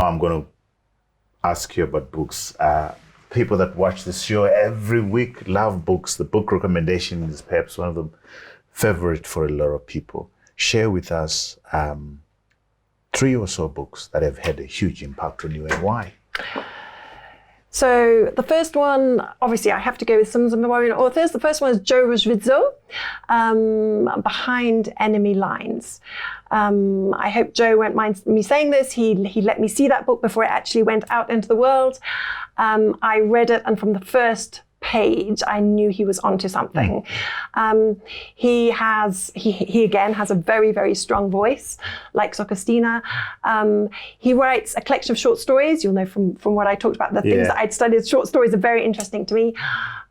I'm going to ask you about books. People that watch this show every week love books. The book recommendation is perhaps one of the favorite for a lot of people. Share with us 3 or so books that have had a huge impact on you and why. So the first one, obviously I have to go with some Zimbabwean authors. The first one is Joe Rosvidzo, Behind Enemy Lines. I hope Joe won't mind me saying this. He let me see that book before it actually went out into the world. I read it, and from the first page, I knew he was onto something. He again has a very, very strong voice, like Sokostina. He writes a collection of short stories. You'll know from what I talked about, the things that I'd studied. Short stories are very interesting to me.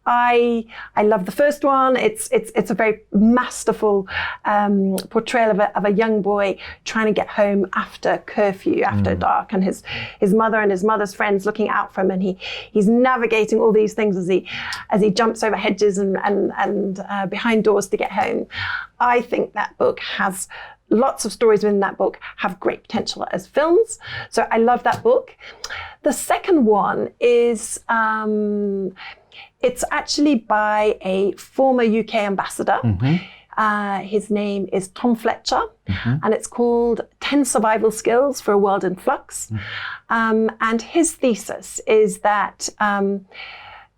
I love the first one. It's a very masterful portrayal of a young boy trying to get home after curfew, after dark, and his mother and his mother's friends looking out for him, and he's navigating all these things as he jumps over hedges and behind doors to get home. I think that book has lots of stories within that book have great potential as films. So I love that book. The second one is it's actually by a former UK ambassador. His name is Tom Fletcher, and it's called 10 Survival Skills for a World in Flux. And his thesis is that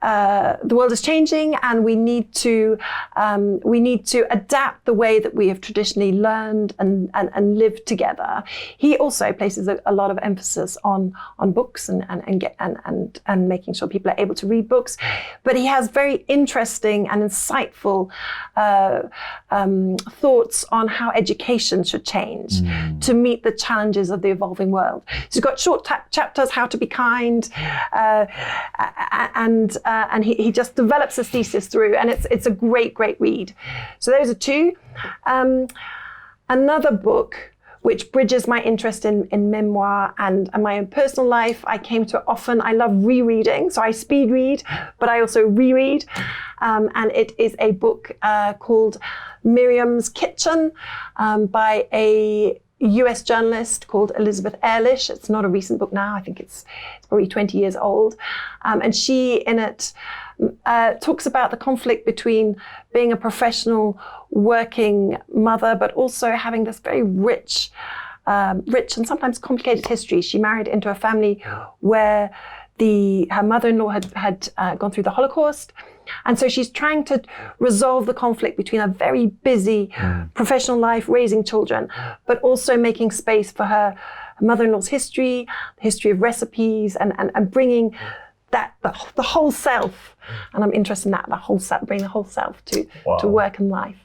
the world is changing, and we need to adapt the way that we have traditionally learned and lived together. He also places a lot of emphasis on books and making sure people are able to read books. But he has very interesting and insightful thoughts on how education should change to meet the challenges of the evolving world. So he's got short chapters, How to Be Kind, and he just develops his thesis through, and it's a great read. So those are 2. Another book which bridges my interest in memoir and my own personal life. I came to it often. I love rereading, so I speed read, but I also reread. And it is a book called Miriam's Kitchen by a US journalist called Elizabeth Ehrlich. It's not a recent book now. I think it's probably 20 years old. And she, in it, talks about the conflict between being a professional working mother, but also having this very rich and sometimes complicated history. She married into a family where her mother-in-law had gone through the Holocaust. And so she's trying to resolve the conflict between a very busy professional life, raising children, but also making space for her mother-in-law's history, the history of recipes, and bringing the whole self. And I'm interested in that, bring the whole self to work and life.